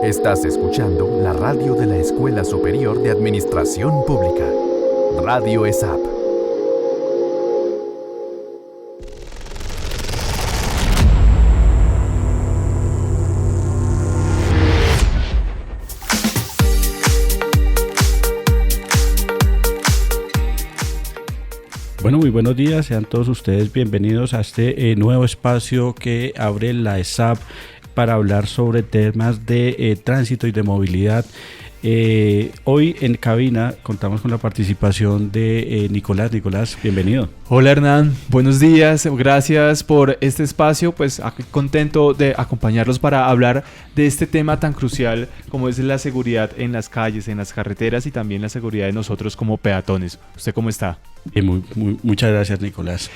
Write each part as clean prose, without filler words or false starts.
Estás escuchando la radio de la Escuela Superior de Administración Pública, Radio ESAP. Bueno, muy buenos días, sean todos ustedes bienvenidos a este nuevo espacio que abre la ESAP para hablar sobre temas de tránsito y de movilidad. Hoy en cabina contamos con la participación de Nicolás. Nicolás, bienvenido. Hola Hernán, buenos días, gracias por este espacio, pues contento de acompañarlos para hablar de este tema tan crucial como es la seguridad en las calles, en las carreteras y también la seguridad de nosotros como peatones. ¿Usted cómo está? Muchas gracias, Nicolás.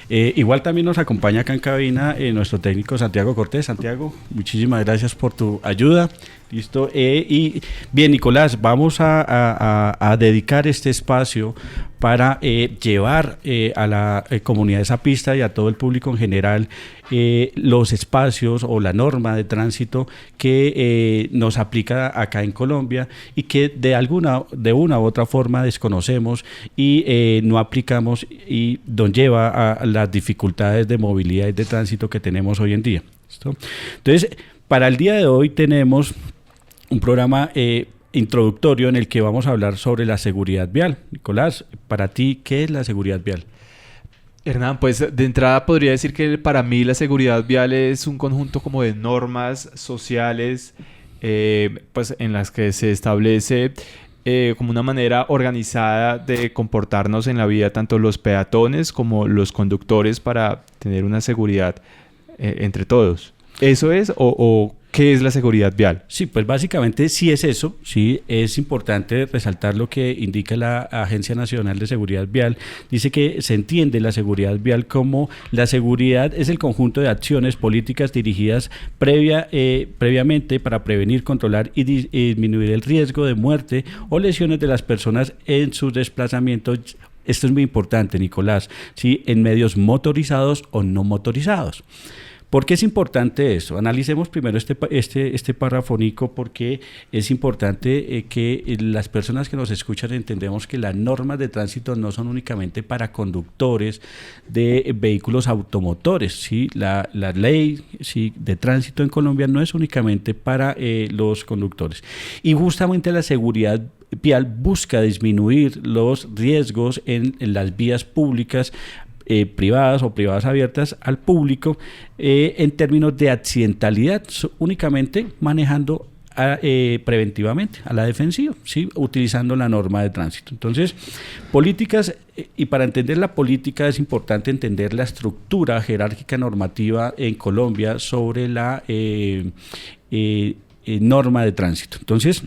Igual también nos acompaña acá en cabina nuestro técnico Santiago Cortés. Santiago, muchísimas gracias por tu ayuda. Listo. Y bien, Nicolás, vamos a dedicar este espacio para llevar a la comunidad de zapista y a todo el público en general los espacios o la norma de tránsito que nos aplica acá en Colombia y que de una u otra forma desconocemos y no aplicamos y nos lleva a las dificultades de movilidad y de tránsito que tenemos hoy en día. ¿Listo? Entonces, para el día de hoy tenemos un programa introductorio en el que vamos a hablar sobre la seguridad vial. Nicolás, para ti, ¿qué es la seguridad vial? Hernán, pues de entrada podría decir que para mí la seguridad vial es un conjunto como de normas sociales pues en las que se establece como una manera organizada de comportarnos en la vida, tanto los peatones como los conductores, para tener una seguridad entre todos. ¿Eso es o qué es la seguridad vial? Sí, pues básicamente sí es eso. Sí, es importante resaltar lo que indica la Agencia Nacional de Seguridad Vial. Dice que se entiende la seguridad vial como la seguridad es el conjunto de acciones políticas dirigidas previamente para prevenir, controlar y disminuir el riesgo de muerte o lesiones de las personas en sus desplazamientos. Esto es muy importante, Nicolás, ¿sí? En medios motorizados o no motorizados. ¿Por qué es importante eso? Analicemos primero este párrafo, Nico, porque es importante que las personas que nos escuchan entendemos que las normas de tránsito no son únicamente para conductores de vehículos automotores, ¿sí? La ley, ¿sí?, de tránsito en Colombia no es únicamente para los conductores. Y justamente la seguridad vial busca disminuir los riesgos en las vías públicas, privadas o privadas abiertas al público en términos de accidentalidad, únicamente manejando preventivamente, a la defensiva, ¿sí?, utilizando la norma de tránsito. Entonces, políticas, y para entender la política es importante entender la estructura jerárquica normativa en Colombia sobre la norma de tránsito. Entonces,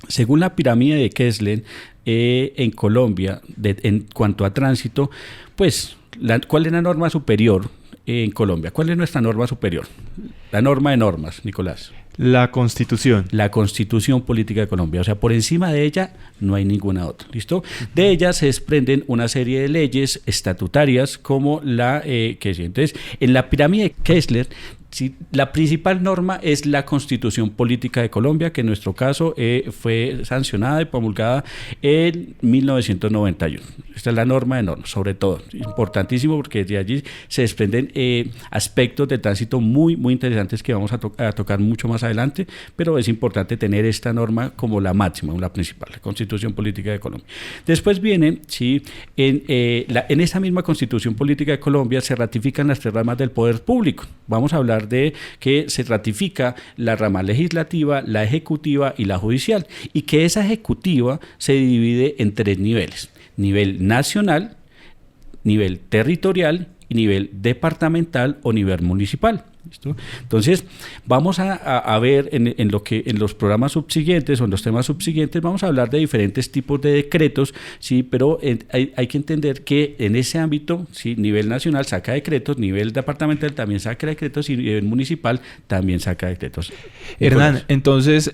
según la pirámide de Kessler, en Colombia, en cuanto a tránsito, pues, ¿cuál es la norma superior en Colombia? ¿Cuál es nuestra norma superior? La norma de normas, Nicolás. La Constitución. La Constitución Política de Colombia. O sea, por encima de ella no hay ninguna otra. ¿Listo? De ella se desprenden una serie de leyes estatutarias como la que sí. Entonces, en la pirámide de Kessler, sí, la principal norma es la Constitución Política de Colombia, que en nuestro caso fue sancionada y promulgada en 1991. Esta es la norma de normas, sobre todo. Importantísimo porque de allí se desprenden aspectos de tránsito muy, muy interesantes que vamos a tocar mucho más adelante, pero es importante tener esta norma como la máxima, la principal, la Constitución Política de Colombia. Después viene, sí, en esa misma Constitución Política de Colombia se ratifican las tres ramas del poder público. Vamos a hablar de que se ratifica la rama legislativa, la ejecutiva y la judicial, y que esa ejecutiva se divide en tres niveles: nivel nacional, nivel territorial y nivel departamental o nivel municipal. ¿Listo? Entonces, vamos a ver en los programas subsiguientes o en los temas subsiguientes, vamos a hablar de diferentes tipos de decretos, ¿sí? Pero hay que entender que en ese ámbito, ¿sí?, nivel nacional saca decretos, nivel departamental también saca decretos y nivel municipal también saca decretos. Hernán, entonces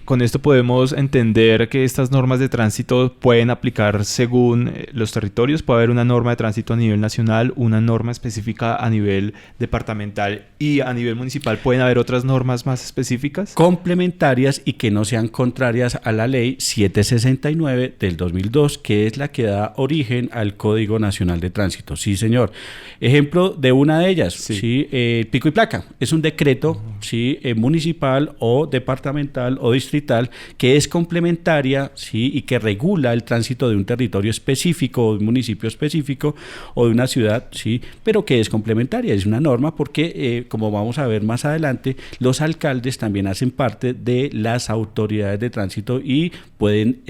con esto podemos entender que estas normas de tránsito pueden aplicar según los territorios. Puede haber una norma de tránsito a nivel nacional, una norma específica a nivel departamental nacional y a nivel municipal pueden haber otras normas más específicas. Complementarias y que no sean contrarias a la ley 769 del 2002, que es la que da origen al Código Nacional de Tránsito. Sí, señor. Ejemplo de una de ellas, ¿sí? Pico y placa. Es un decreto ¿sí? Municipal o departamental o distrital que es complementaria ¿sí? y que regula el tránsito de un territorio específico o de un municipio específico o de una ciudad, ¿sí? Pero que es complementaria. Es una norma porque, como vamos a ver más adelante, los alcaldes también hacen parte de las autoridades de tránsito y pueden,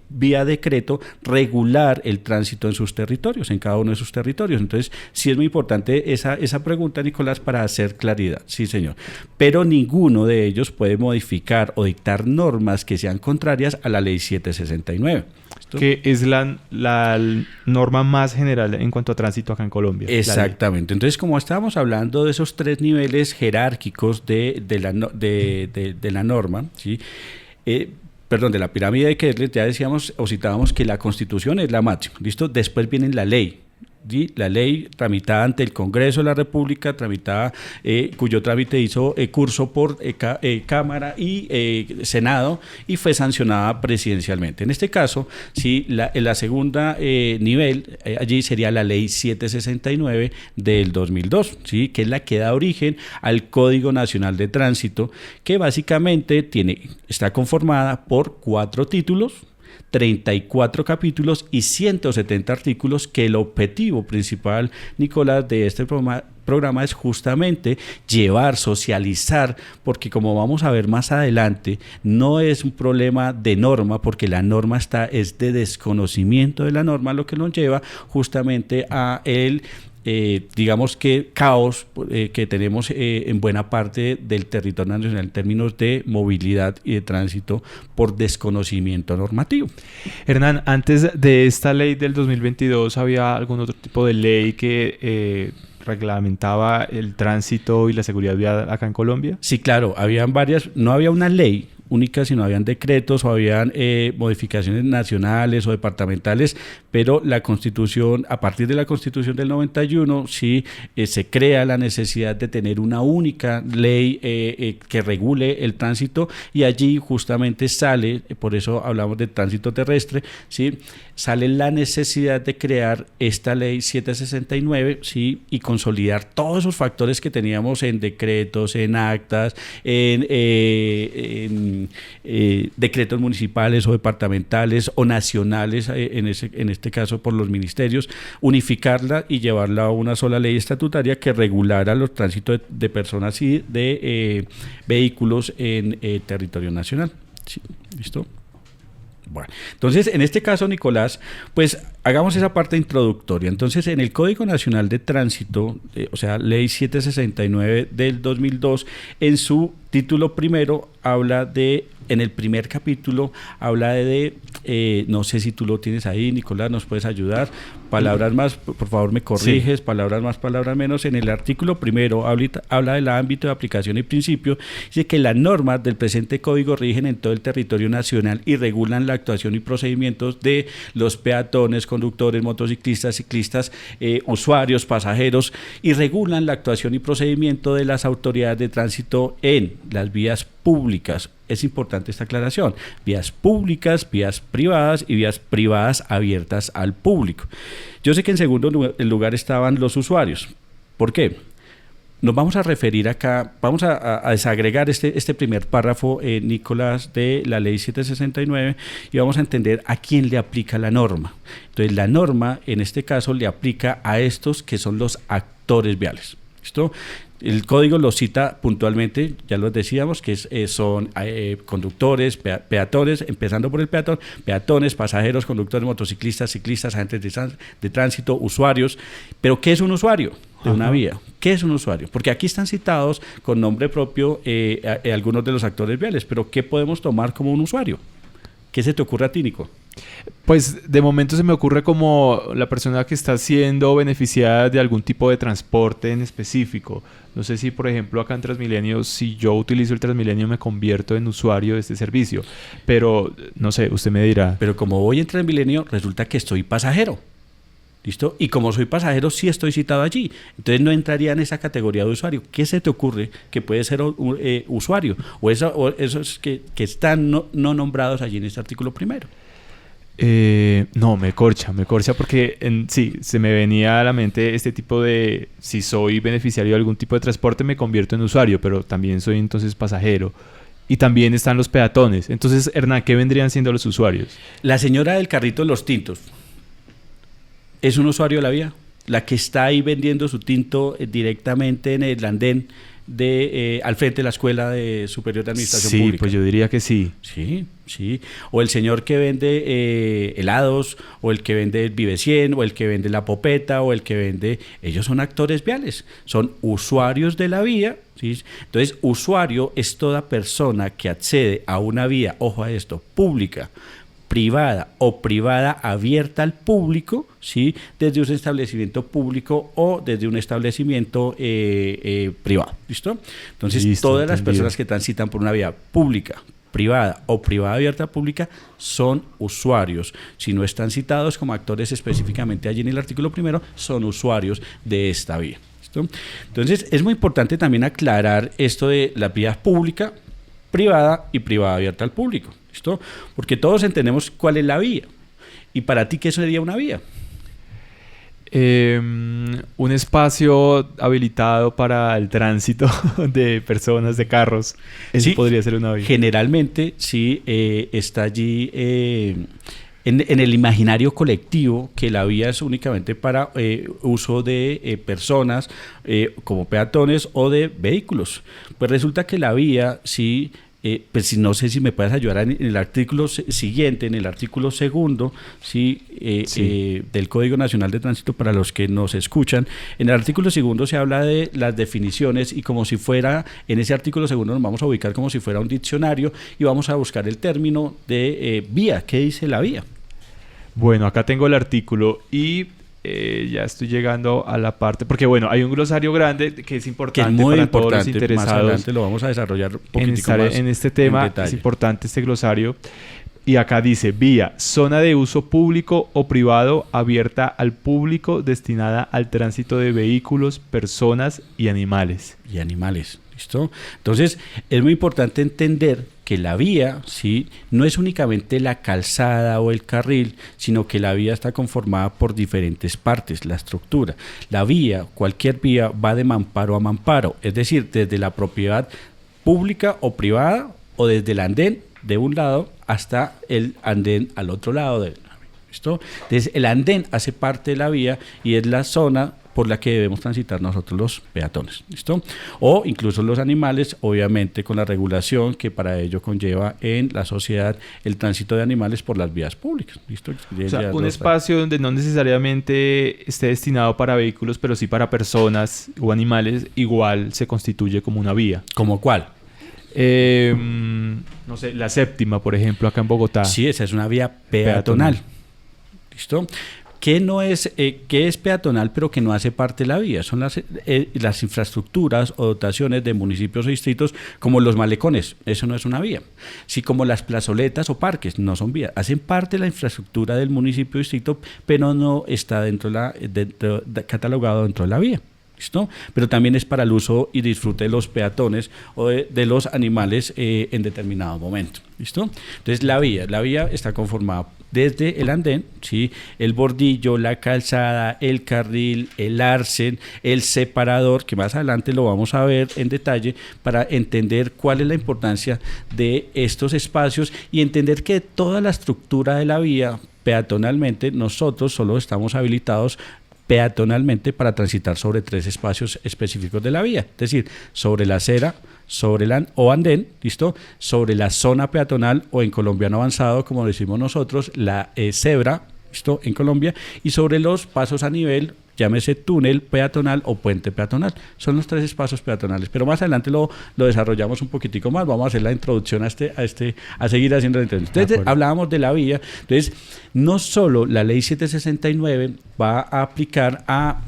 vía decreto, regular el tránsito en sus territorios, en cada uno de sus territorios. Entonces, sí es muy importante esa pregunta, Nicolás, para hacer claridad. Sí, señor. Pero ninguno de ellos puede modificar o dictar normas que sean contrarias a la ley 769. ¿Listo? Que es la norma más general en cuanto a tránsito acá en Colombia. Exactamente. Entonces, como estábamos hablando de esos 3 niveles jerárquicos de la norma, ¿sí? De la pirámide de Kessler, ya decíamos o citábamos que la Constitución es la máxima, ¿listo? Después viene la ley. ¿Sí? La ley tramitada ante el Congreso de la República, cuyo trámite hizo curso por Cámara y Senado y fue sancionada presidencialmente. En este caso, sí, la segunda nivel, allí sería la ley 769 del 2002, ¿sí? Que es la que da origen al Código Nacional de Tránsito, que básicamente está conformada por 4 títulos, 34 capítulos y 170 artículos, que el objetivo principal, Nicolás, de este programa es justamente socializar, porque como vamos a ver más adelante, no es un problema de norma, porque la norma es de desconocimiento de la norma, lo que nos lleva justamente a digamos que caos que tenemos en buena parte del territorio nacional en términos de movilidad y de tránsito por desconocimiento normativo. Hernán, antes de esta ley del 2022, ¿había algún otro tipo de ley que reglamentaba el tránsito y la seguridad vial acá en Colombia? Sí, claro, habían varias, no había una ley única, sino habían decretos o habían modificaciones nacionales o departamentales, pero la Constitución, a partir de la Constitución del 91, sí se crea la necesidad de tener una única ley que regule el tránsito, y allí justamente sale, por eso hablamos de tránsito terrestre, sí, sale la necesidad de crear esta ley 769, sí, y consolidar todos esos factores que teníamos en decretos, en actas, en decretos municipales o departamentales o nacionales, en este caso por los ministerios, unificarla y llevarla a una sola ley estatutaria que regulara los tránsitos de personas y de vehículos en territorio nacional. Sí, ¿listo? Bueno, entonces en este caso, Nicolás, pues hagamos esa parte introductoria. Entonces, en el Código Nacional de Tránsito, o sea, Ley 769 del 2002, en su título primero habla en el primer capítulo, habla no sé si tú lo tienes ahí, Nicolás, nos puedes ayudar. Palabras más, por favor me corriges, sí. Palabras más, palabras menos. En el artículo primero habla del ámbito de aplicación y principio. Dice que las normas del presente código rigen en todo el territorio nacional y regulan la actuación y procedimientos de los peatones, conductores, motociclistas, ciclistas, usuarios, pasajeros, y regulan la actuación y procedimiento de las autoridades de tránsito en las vías públicas. Es importante esta aclaración: vías públicas, vías privadas y vías privadas abiertas al público. Yo sé que en segundo lugar estaban los usuarios. ¿Por qué? Nos vamos a referir acá, vamos a desagregar este primer párrafo, Nicolás, de la ley 769, y vamos a entender a quién le aplica la norma. Entonces, la norma, en este caso, le aplica a estos que son los actores viales. ¿Listo? El código lo cita puntualmente, ya lo decíamos, que son conductores, peatones, empezando por el peatón, peatones, pasajeros, conductores, motociclistas, ciclistas, agentes de tránsito, usuarios. Pero ¿qué es un usuario de una vía? ¿Qué es un usuario? Porque aquí están citados con nombre propio algunos de los actores viales, pero ¿qué podemos tomar como un usuario? ¿Qué se te ocurre a ti, Nico? Pues de momento se me ocurre como la persona que está siendo beneficiada de algún tipo de transporte en específico. No sé si, por ejemplo, acá en Transmilenio, si yo utilizo el Transmilenio, me convierto en usuario de este servicio. Pero, no sé, usted me dirá. Pero como voy en Transmilenio, resulta que estoy pasajero. ¿Listo? Y como soy pasajero, sí estoy citado allí. Entonces no entraría en esa categoría de usuario. ¿Qué se te ocurre que puede ser usuario? O esos que están no nombrados allí en este artículo primero. No, me corcha porque sí, se me venía a la mente este tipo de, si soy beneficiario de algún tipo de transporte me convierto en usuario, pero también soy entonces pasajero. Y también están los peatones. Entonces, Hernán, ¿qué vendrían siendo los usuarios? La señora del carrito de los tintos es un usuario de la vía. La que está ahí vendiendo su tinto directamente en el andén al frente de la Escuela Superior de Administración Pública. Sí, pues yo diría que sí. Sí. O el señor que vende helados, o el que vende el Vive 100, o el que vende la popeta, o el que vende... Ellos son actores viales, son usuarios de la vía, ¿sí? Entonces, usuario es toda persona que accede a una vía, ojo a esto, pública, privada o privada abierta al público, ¿sí? Desde un establecimiento público o desde un establecimiento privado. ¿Listo? Entonces, Listo, todas las entendido. personas que transitan por una vía pública, privada o privada abierta pública son usuarios. Si no están citados como actores específicamente allí en el artículo primero, son usuarios de esta vía. ¿Listo? Entonces, es muy importante también aclarar esto de la vía pública, privada y privada abierta al público. ¿Listo? Porque todos entendemos cuál es la vía. ¿Y para ti qué sería una vía? Un espacio habilitado para el tránsito de personas, de carros. Eso Sí, podría ser una vía. Generalmente sí está allí en el imaginario colectivo que la vía es únicamente para uso de personas como peatones o de vehículos. Pues resulta que la vía sí... pues no sé si me puedes ayudar en el artículo siguiente, en el artículo segundo, ¿sí? Del Código Nacional de Tránsito para los que nos escuchan. En el artículo segundo se habla de las definiciones y como si fuera, en ese artículo segundo nos vamos a ubicar como si fuera un diccionario y vamos a buscar el término de vía. ¿Qué dice la vía? Bueno, acá tengo el artículo y ya estoy llegando a la parte, porque bueno, hay un glosario grande que es importante que es muy para importante. todos los interesados. Más adelante lo vamos a desarrollar un poquitico más en este tema. Es importante este glosario. Y acá dice: vía, zona de uso público o privado abierta al público destinada al tránsito de vehículos, personas y animales. Y animales, ¿listo? Entonces, es muy importante entender que la vía, ¿sí? No es únicamente la calzada o el carril, sino que la vía está conformada por diferentes partes, la estructura. La vía, cualquier vía, va de mamparo a mamparo, es decir, desde la propiedad pública o privada o desde el andén de un lado hasta el andén al otro lado del ¿listo? Entonces, el andén hace parte de la vía y es la zona por la que debemos transitar nosotros los peatones, ¿listo? O incluso los animales, obviamente con la regulación que para ello conlleva en la sociedad el tránsito de animales por las vías públicas, ¿listo? O sea, un espacio donde no necesariamente esté destinado para vehículos, pero sí para personas o animales, igual se constituye como una vía. ¿Como cuál? No sé, la séptima, por ejemplo, acá en Bogotá. Sí, esa es una vía peatonal. ¿Listo? ¿Qué es peatonal pero que no hace parte de la vía? Son las infraestructuras o dotaciones de municipios o distritos como los malecones, eso no es una vía. Sí, como las plazoletas o parques, no son vías. Hacen parte de la infraestructura del municipio o distrito, pero no está catalogado dentro de la vía. ¿Listo? Pero también es para el uso y disfrute de los peatones o de los animales en determinado momento. ¿Listo? Entonces la vía está conformada desde el andén, ¿sí? El bordillo, la calzada, el carril, el arcén, el separador, que más adelante lo vamos a ver en detalle para entender cuál es la importancia de estos espacios y entender que toda la estructura de la vía peatonalmente nosotros solo estamos habilitados peatonalmente para transitar sobre 3 espacios específicos de la vía, es decir, sobre la acera, sobre o andén, ¿listo? Sobre la zona peatonal o en colombiano avanzado, como decimos nosotros, la cebra, ¿listo? En Colombia, y sobre los pasos a nivel, llámese túnel peatonal o puente peatonal. Son los 3 espacios peatonales, pero más adelante lo desarrollamos un poquitico más. Vamos a hacer la introducción a seguir haciendo la introducción. Entonces, hablábamos de la vía. Entonces, no solo la ley 769 va a aplicar a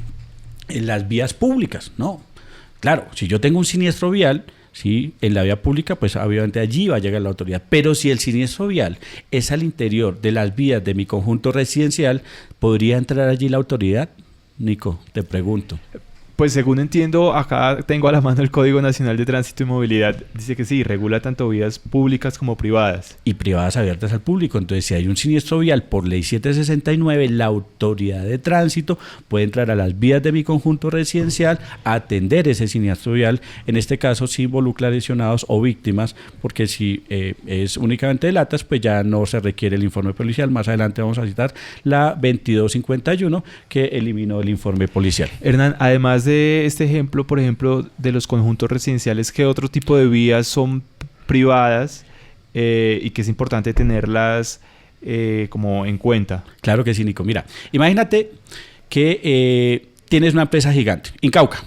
las vías públicas, no. Claro, si yo tengo un siniestro vial, ¿sí? En la vía pública, pues obviamente allí va a llegar la autoridad. Pero si el siniestro vial es al interior de las vías de mi conjunto residencial, ¿podría entrar allí la autoridad? Nico, te pregunto. Pues según entiendo, acá tengo a la mano el Código Nacional de Tránsito y Movilidad. Dice que sí, regula tanto vías públicas como privadas. Y privadas abiertas al público. Entonces, si hay un siniestro vial por ley 769, la autoridad de tránsito puede entrar a las vías de mi conjunto residencial a atender ese siniestro vial. En este caso, si involucra lesionados o víctimas, porque si es únicamente de latas, pues ya no se requiere el informe policial. Más adelante vamos a citar la 2251 que eliminó el informe policial. Hernán, además de este ejemplo, por ejemplo, de los conjuntos residenciales, ¿qué otro tipo de vías son privadas y que es importante tenerlas como en cuenta? Claro que sí, Nico. Mira, imagínate que tienes una empresa gigante, Incauca.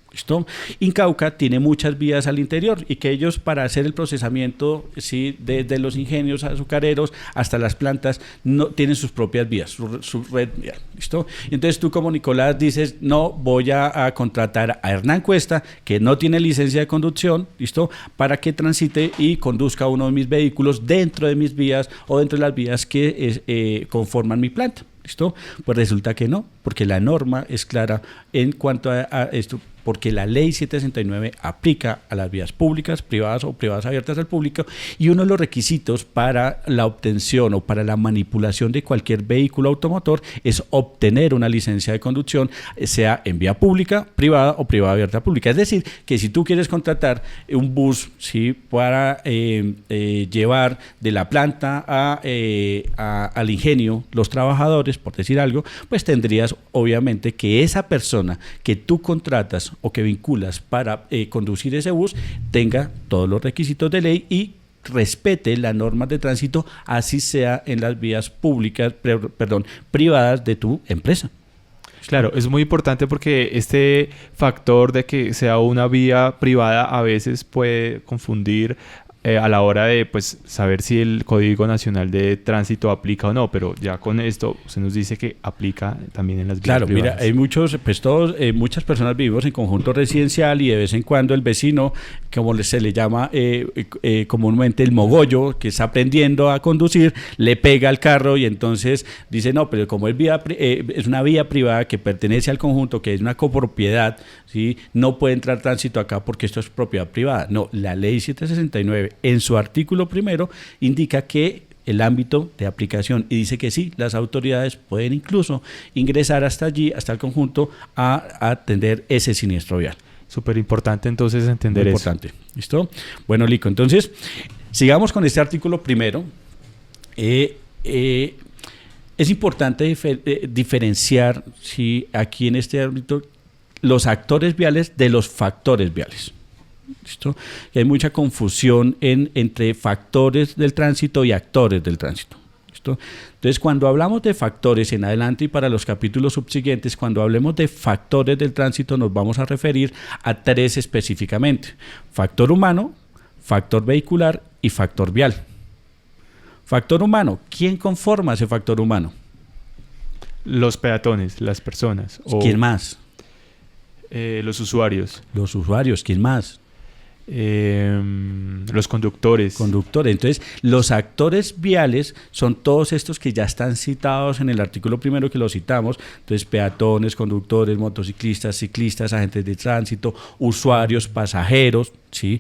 ¿Listo? Incauca tiene muchas vías al interior y que ellos para hacer el procesamiento, ¿sí? Desde los ingenios azucareros hasta las plantas, no tienen sus propias vías, su red vial. ¿Listo? Entonces tú como Nicolás dices, no, voy a contratar a Hernán Cuesta, que no tiene licencia de conducción, ¿listo? Para que transite y conduzca uno de mis vehículos dentro de mis vías o dentro de las vías que conforman mi planta. ¿Listo? Pues resulta que no, porque la norma es clara en cuanto a esto, porque la ley 769 aplica a las vías públicas, privadas o privadas abiertas al público, y uno de los requisitos para la obtención o para la manipulación de cualquier vehículo automotor es obtener una licencia de conducción, sea en vía pública, privada o privada abierta pública. Es decir, que si tú quieres contratar un bus, ¿sí? Para llevar de la planta al ingenio los trabajadores, por decir algo, pues tendrías obviamente que esa persona que tú contratas o que vinculas para conducir ese bus tenga todos los requisitos de ley y respete las normas de tránsito, así sea en las vías públicas, privadas de tu empresa. Claro, es muy importante porque este factor de que sea una vía privada a veces puede confundir a la hora de pues saber si el Código Nacional de Tránsito aplica o no, pero ya con esto se nos dice que aplica también en las vías privadas. Mira, hay muchas personas vivimos en conjunto residencial y de vez en cuando el vecino, como se le llama comúnmente el mogollo, que está aprendiendo a conducir, le pega al carro y entonces dice, no, pero como es una vía privada que pertenece al conjunto, que es una copropiedad, ¿sí? No puede entrar tránsito acá porque esto es propiedad privada. No, la ley 769 en su artículo primero indica que el ámbito de aplicación y dice que sí, las autoridades pueden incluso ingresar hasta allí, hasta el conjunto, a atender ese siniestro vial. Súper importante entonces entender eso. Importante, ¿listo? Bueno, Lico, entonces sigamos con este artículo primero. Es importante diferenciar, ¿sí? Aquí en este ámbito los actores viales de los factores viales. ¿Listo? Y hay mucha confusión entre factores del tránsito y actores del tránsito. ¿Listo? Entonces, cuando hablamos de factores en adelante y para los capítulos subsiguientes, cuando hablemos de factores del tránsito, nos vamos a referir a tres específicamente: factor humano, factor vehicular y factor vial. Factor humano, ¿quién conforma ese factor humano? Los peatones, las personas. ¿Quién más? Los usuarios. Los usuarios, ¿quién más? Los conductores. Entonces, los actores viales son todos estos que ya están citados en el artículo primero que lo citamos. Entonces, peatones, conductores, motociclistas, ciclistas, agentes de tránsito, usuarios, pasajeros, ¿sí?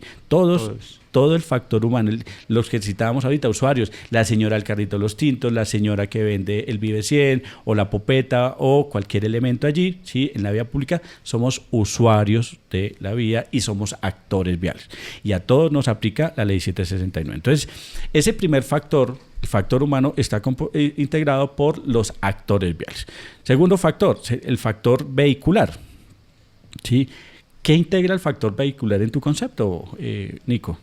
Todo el factor humano, los que citábamos ahorita, usuarios, la señora del carrito de los tintos, la señora que vende el Vive 100 o la popeta o cualquier elemento allí, ¿sí? En la vía pública somos usuarios de la vía y somos actores viales. Y a todos nos aplica la ley 769. Entonces, ese primer factor, el factor humano, está integrado por los actores viales. Segundo factor, el factor vehicular, ¿sí? ¿Qué integra el factor vehicular en tu concepto, Nico?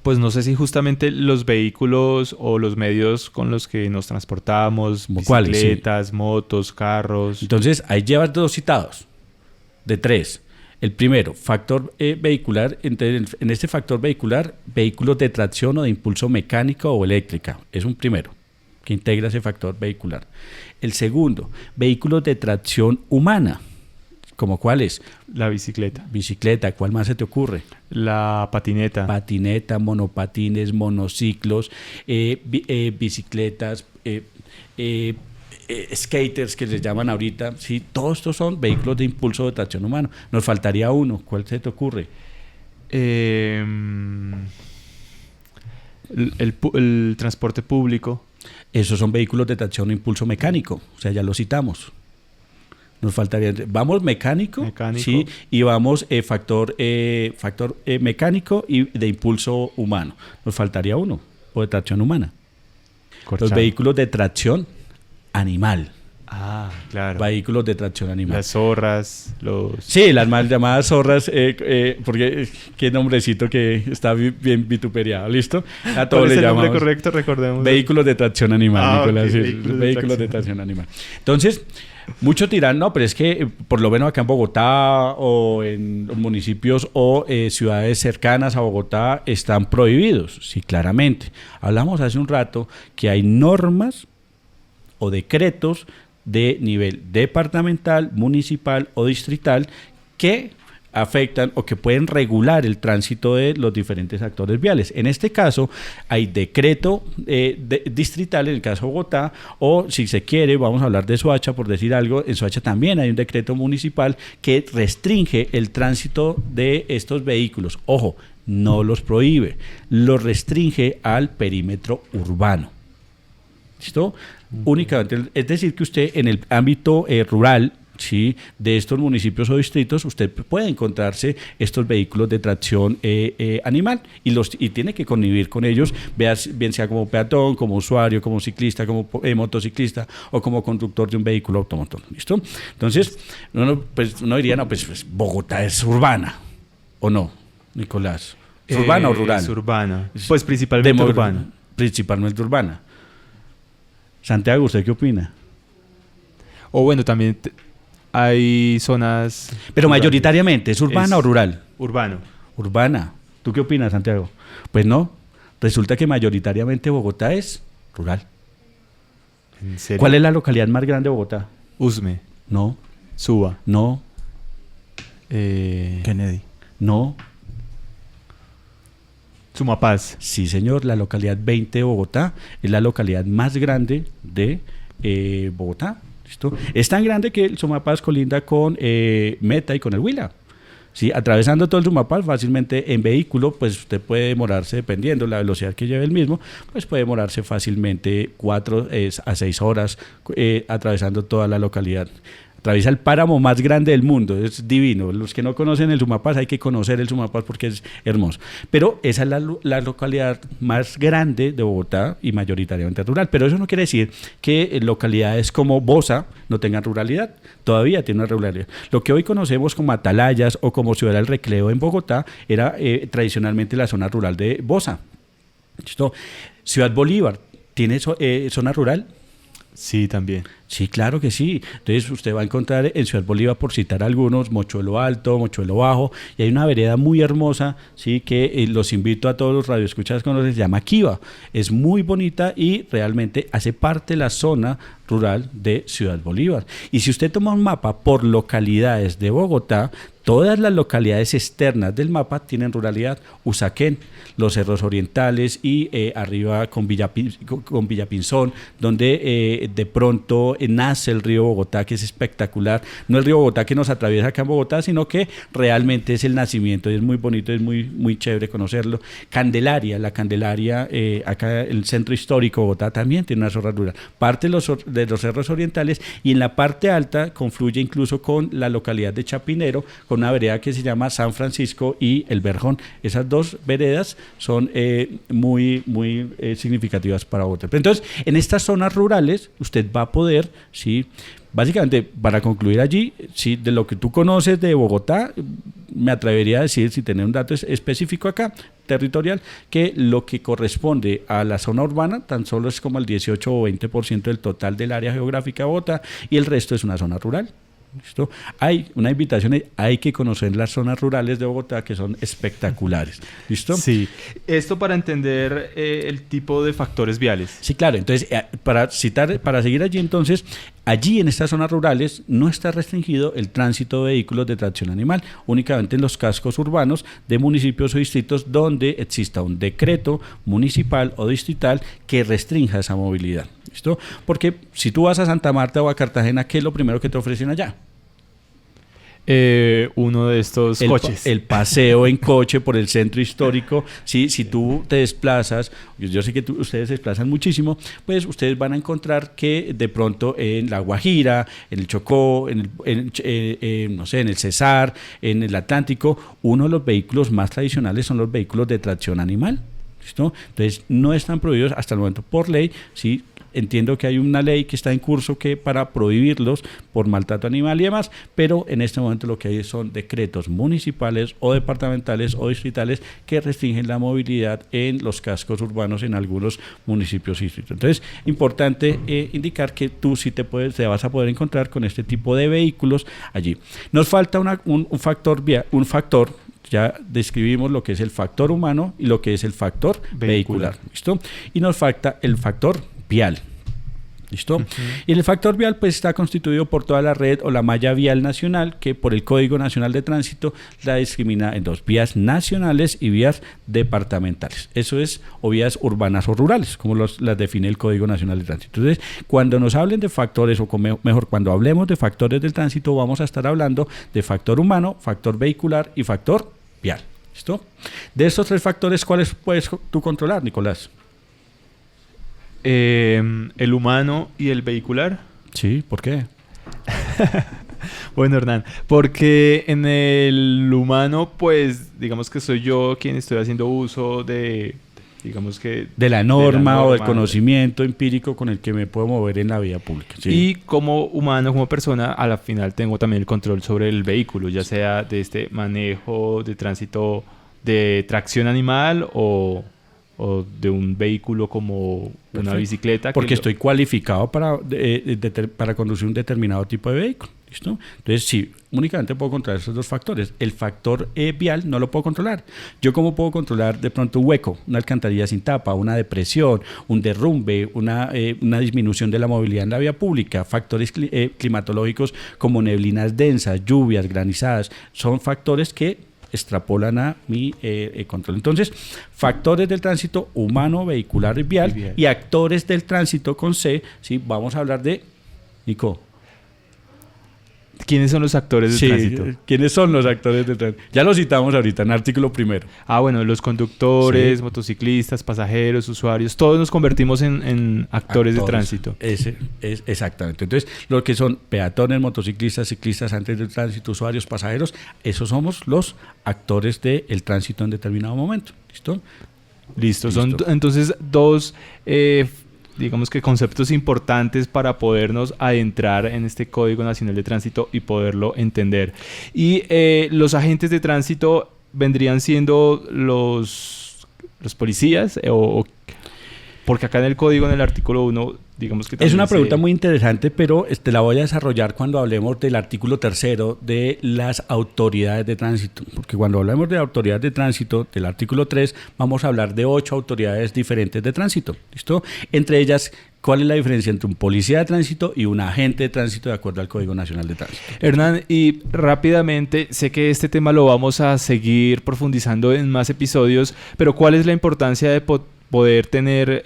Pues no sé si justamente los vehículos o los medios con los que nos transportamos, bicicletas, sí, motos, carros. Entonces, ahí llevas dos citados, de tres. El primero, factor vehicular. En este factor vehicular, vehículos de tracción o de impulso mecánico o eléctrica. Es un primero que integra ese factor vehicular. El segundo, vehículos de tracción humana. ¿Como cuáles? La bicicleta. Bicicleta, ¿cuál más se te ocurre? La patineta. Patineta, monopatines, monociclos, bicicletas, skaters que les llaman ahorita. Sí, todos estos son vehículos de impulso de tracción humana. Nos faltaría uno. ¿Cuál se te ocurre? El transporte público. Esos son vehículos de tracción e impulso mecánico. O sea, ya lo citamos. Nos faltaría, vamos mecánico. Sí, y vamos factor mecánico y de impulso humano. Nos faltaría uno, o de tracción humana. Los vehículos de tracción animal. Ah, claro. Vehículos de tracción animal. Las zorras, Sí, las mal llamadas zorras, porque qué nombrecito que está bien vituperiado, ¿listo? A todos le llamamos. Nombre correcto, recordemos. Vehículos de tracción animal, Nicolás. Okay, vehículos de tracción animal. Entonces, muchos dirán, no, pero es que por lo menos acá en Bogotá o en los municipios o ciudades cercanas a Bogotá están prohibidos. Sí, claramente. Hablamos hace un rato que hay normas o decretos de nivel departamental, municipal o distrital que afectan o que pueden regular el tránsito de los diferentes actores viales. En este caso, hay decreto distrital en el caso de Bogotá, o si se quiere, vamos a hablar de Soacha, por decir algo, en Soacha también hay un decreto municipal que restringe el tránsito de estos vehículos. Ojo, no los prohíbe, los restringe al perímetro urbano. ¿Listo? Únicamente, es decir, que usted en el ámbito rural, ¿sí?, de estos municipios o distritos, usted puede encontrarse estos vehículos de tracción animal y tiene que convivir con ellos, bien sea como peatón, como usuario, como ciclista, como motociclista o como conductor de un vehículo automotor. ¿Listo? Entonces, uno diría, no, pues Bogotá es urbana, ¿o no, Nicolás? ¿Es urbana o rural? Es urbana. Pues principalmente urbana. Principalmente urbana. Santiago, ¿usted qué opina? O bueno, también hay zonas... Pero rurales. Mayoritariamente, ¿es urbana o rural? Urbano. Urbana. ¿Tú qué opinas, Santiago? Pues no, resulta que mayoritariamente Bogotá es rural. ¿En serio? ¿Cuál es la localidad más grande de Bogotá? Usme. No. Suba. No. Kennedy. No. Sumapaz. Sí, señor, la localidad 20 de Bogotá es la localidad más grande de Bogotá. ¿Listo? Es tan grande que el Sumapaz colinda con Meta y con el Huila. ¿Sí? Atravesando todo el Sumapaz fácilmente en vehículo, pues usted puede demorarse, dependiendo de la velocidad que lleve el mismo, pues puede demorarse fácilmente 4 a 6 horas atravesando toda la localidad. Atraviesa el páramo más grande del mundo, es divino. Los que no conocen el Sumapaz, hay que conocer el Sumapaz porque es hermoso. Pero esa es la localidad más grande de Bogotá y mayoritariamente rural. Pero eso no quiere decir que localidades como Bosa no tengan ruralidad. Todavía tiene una ruralidad. Lo que hoy conocemos como Atalayas o como Ciudad del Recreo en Bogotá era tradicionalmente la zona rural de Bosa. ¿Listo? Ciudad Bolívar, ¿tiene zona rural? Sí, también. Sí, claro que sí. Entonces usted va a encontrar en Ciudad Bolívar, por citar algunos, Mochuelo Alto, Mochuelo Bajo, y hay una vereda muy hermosa, sí, que los invito a todos los radioescuchas a conocer, se llama Kiva. Es muy bonita y realmente hace parte de la zona rural de Ciudad Bolívar. Y si usted toma un mapa por localidades de Bogotá, todas las localidades externas del mapa tienen ruralidad. Usaquén, los Cerros Orientales y arriba con Villapinzón, donde de pronto nace el río Bogotá, que es espectacular. No el río Bogotá que nos atraviesa acá en Bogotá, sino que realmente es el nacimiento y es muy bonito, es muy chévere conocerlo. Candelaria, la Candelaria, acá el centro histórico de Bogotá también tiene una zona rural. Parte de los Cerros Orientales, y en la parte alta confluye incluso con la localidad de Chapinero, con una vereda que se llama San Francisco y El Verjón. Esas dos veredas son muy significativas para Bogotá. Entonces, en estas zonas rurales, usted va a poder, ¿sí? Básicamente, para concluir allí, ¿sí?, de lo que tú conoces de Bogotá, me atrevería a decir, si tener un dato específico acá, territorial, que lo que corresponde a la zona urbana tan solo es como el 18 o 20% del total del área geográfica de Bogotá, y el resto es una zona rural. ¿Listo? Hay una invitación, hay que conocer las zonas rurales de Bogotá que son espectaculares. ¿Listo? Sí. Esto para entender el tipo de factores viales. Sí, claro. Entonces, para seguir allí, entonces, allí en estas zonas rurales no está restringido el tránsito de vehículos de tracción animal, únicamente en los cascos urbanos de municipios o distritos donde exista un decreto municipal o distrital que restrinja esa movilidad. ¿Listo? Porque si tú vas a Santa Marta o a Cartagena, ¿qué es lo primero que te ofrecen allá? Uno de estos coches. El paseo en coche por el centro histórico. Si tú te desplazas, yo sé que ustedes se desplazan muchísimo, pues ustedes van a encontrar que de pronto en La Guajira, en el Chocó, no sé, en el Cesar, en el Atlántico, uno de los vehículos más tradicionales son los vehículos de tracción animal. ¿Listo? Entonces no están prohibidos hasta el momento por ley, ¿sí? Entiendo que hay una ley que está en curso que para prohibirlos por maltrato animal y demás, pero en este momento lo que hay son decretos municipales o departamentales o distritales que restringen la movilidad en los cascos urbanos en algunos municipios y distritos. Entonces, importante indicar que tú sí te vas a poder encontrar con este tipo de vehículos allí. Nos falta un factor. Ya describimos lo que es el factor humano y lo que es el factor vehicular. ¿Listo? Y nos falta el factor vial. ¿Listo? Uh-huh. Y el factor vial pues está constituido por toda la red o la malla vial nacional que por el Código Nacional de Tránsito la discrimina en dos: vías nacionales y vías departamentales. Eso es, o vías urbanas o rurales, como las define el Código Nacional de Tránsito. Entonces, cuando nos hablen de factores, o mejor, cuando hablemos de factores del tránsito, vamos a estar hablando de factor humano, factor vehicular y factor vial. ¿Listo? De estos tres factores, ¿cuáles puedes tú controlar, Nicolás? El humano y el vehicular. Sí, ¿por qué? Bueno, Hernán, porque en el humano, pues, digamos que soy yo quien estoy haciendo uso de, digamos que... de la norma o del conocimiento empírico con el que me puedo mover en la vía pública. Sí. Y como humano, como persona, a la final tengo también el control sobre el vehículo, ya sea de este manejo de tránsito de tracción animal o de un vehículo como una bicicleta. Porque estoy cualificado para conducir un determinado tipo de vehículo. ¿Listo? Entonces, sí, únicamente puedo controlar esos dos factores. El factor vial no lo puedo controlar. ¿Yo cómo puedo controlar de pronto un hueco, una alcantarilla sin tapa, una depresión, un derrumbe, una disminución de la movilidad en la vía pública? Factores climatológicos como neblinas densas, lluvias, granizadas, son factores que extrapolan a mi control. Entonces, factores del tránsito humano, vehicular y vial, y actores del tránsito con C, ¿sí? Vamos a hablar de, Nico. ¿Quiénes son los actores del tránsito? ¿Quiénes son los actores del tránsito? Ya lo citamos ahorita en artículo primero. Bueno, los conductores, motociclistas, pasajeros, usuarios, todos nos convertimos en actores de tránsito. Exactamente. Entonces, lo que son peatones, motociclistas, ciclistas, agentes del tránsito, usuarios, pasajeros, esos somos los actores del tránsito en determinado momento. ¿Listo? Listo. Son entonces dos... digamos que conceptos importantes para podernos adentrar en este Código Nacional de Tránsito y poderlo entender. Y los agentes de tránsito vendrían siendo los policías porque acá en el código, en el artículo 1, digamos que es una pregunta muy interesante, pero la voy a desarrollar cuando hablemos del artículo 3 de las autoridades de tránsito, porque cuando hablemos de autoridades de tránsito, del artículo 3, vamos a hablar de 8 autoridades diferentes de tránsito, ¿listo? Entre ellas, ¿cuál es la diferencia entre un policía de tránsito y un agente de tránsito de acuerdo al Código Nacional de Tránsito? Hernán, y rápidamente, sé que este tema lo vamos a seguir profundizando en más episodios, pero ¿cuál es la importancia de poder tener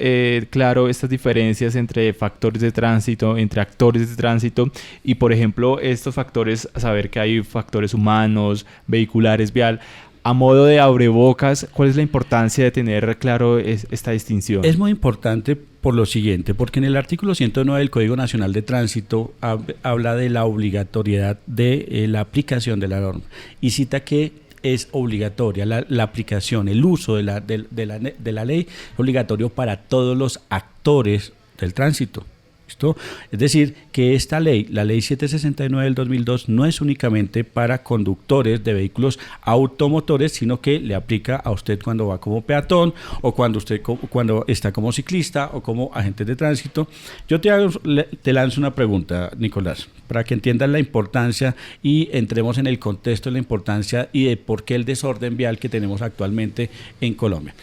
claro estas diferencias entre factores de tránsito, entre actores de tránsito y, por ejemplo, estos factores, saber que hay factores humanos, vehiculares, vial? A modo de abrebocas, ¿cuál es la importancia de tener claro esta distinción? Es muy importante por lo siguiente, porque en el artículo 109 del Código Nacional de Tránsito habla de la obligatoriedad de la aplicación de la norma y cita que es obligatoria la aplicación, el uso de la ley es obligatorio para todos los actores del tránsito. ¿Listo? Es decir, que esta ley, la ley 769 del 2002, no es únicamente para conductores de vehículos automotores, sino que le aplica a usted cuando va como peatón o cuando está como ciclista o como agente de tránsito. Yo te lanzo una pregunta, Nicolás, para que entiendas la importancia y entremos en el contexto de la importancia y de por qué el desorden vial que tenemos actualmente en Colombia.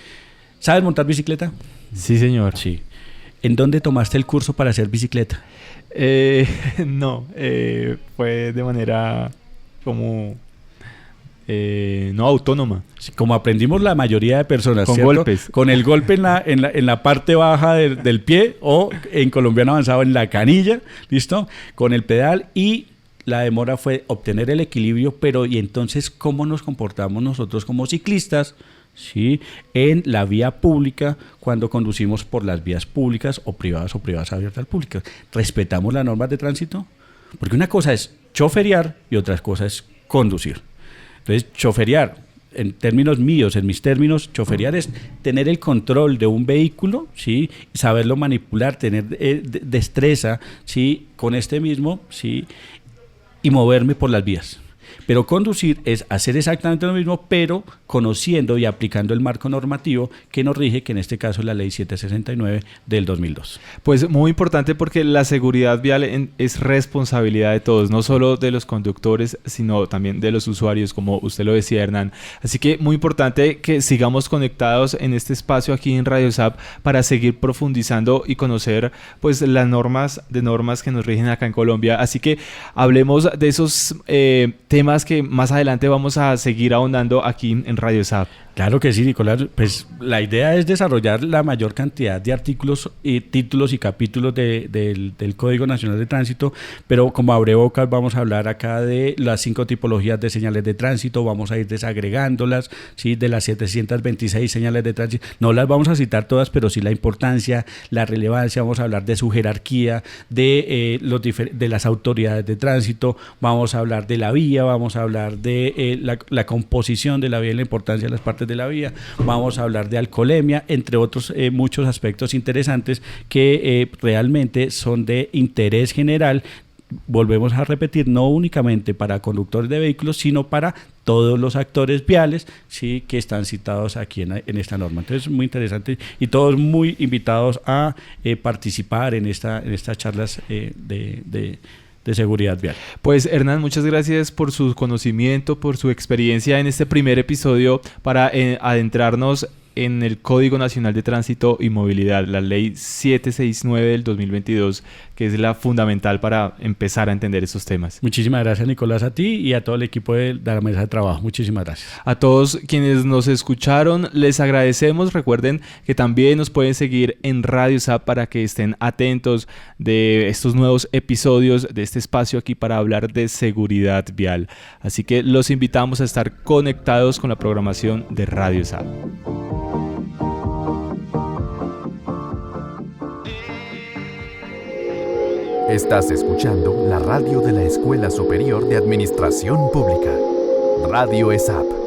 ¿Sabes montar bicicleta? Sí, señor. Sí. ¿En dónde tomaste el curso para hacer bicicleta? No, fue de manera como no autónoma. Sí, como aprendimos la mayoría de personas, Con ¿cierto? golpes. Con el golpe en la parte baja del pie, o en colombiano avanzado en la canilla, ¿listo? Con el pedal, y la demora fue obtener el equilibrio, pero ¿y entonces cómo nos comportamos nosotros como ciclistas? ¿Sí? En la vía pública, cuando conducimos por las vías públicas o privadas abiertas al público. ¿Respetamos las normas de tránsito? Porque una cosa es choferear y otra cosa es conducir. Entonces, choferear, en términos míos, en mis términos, choferear es tener el control de un vehículo, ¿sí? Saberlo manipular, tener destreza, ¿sí? Con este mismo, ¿sí? Y moverme por las vías. Pero conducir es hacer exactamente lo mismo, pero conociendo y aplicando el marco normativo que nos rige, que en este caso es la ley 769 del 2002. Pues muy importante, porque la seguridad vial es responsabilidad de todos, no solo de los conductores, sino también de los usuarios, como usted lo decía, Hernán. Así que muy importante que sigamos conectados en este espacio aquí en Radio SAP para seguir profundizando y conocer pues las normas que nos rigen acá en Colombia. Así que hablemos de esos temas que más adelante vamos a seguir ahondando aquí en Radio SAP. Claro que sí, Nicolás. Pues la idea es desarrollar la mayor cantidad de artículos, títulos y capítulos del Código Nacional de Tránsito, pero como abrebocas vamos a hablar acá de las 5 tipologías de señales de tránsito, vamos a ir desagregándolas, ¿sí? De las 726 señales de tránsito. No las vamos a citar todas, pero sí la importancia, la relevancia, vamos a hablar de su jerarquía, de las autoridades de tránsito, vamos a hablar de la vía, vamos a hablar de la composición de la vía y la importancia de las partes de la vía, vamos a hablar de alcoholemia, entre otros muchos aspectos interesantes que realmente son de interés general. Volvemos a repetir, no únicamente para conductores de vehículos, sino para todos los actores viales, ¿sí? Que están citados aquí en esta norma. Entonces, muy interesante, y todos muy invitados a participar en estas charlas de seguridad vial. Pues Hernán, muchas gracias por su conocimiento, por su experiencia en este primer episodio para adentrarnos en el Código Nacional de Tránsito y Movilidad, la Ley 769 del 2022, que es la fundamental para empezar a entender estos temas. Muchísimas gracias, Nicolás, a ti y a todo el equipo de la mesa de trabajo. Muchísimas gracias. A todos quienes nos escucharon, les agradecemos. Recuerden que también nos pueden seguir en Radio SAP para que estén atentos de estos nuevos episodios de este espacio aquí para hablar de seguridad vial. Así que los invitamos a estar conectados con la programación de Radio SAP. Estás escuchando la radio de la Escuela Superior de Administración Pública, Radio ESAP.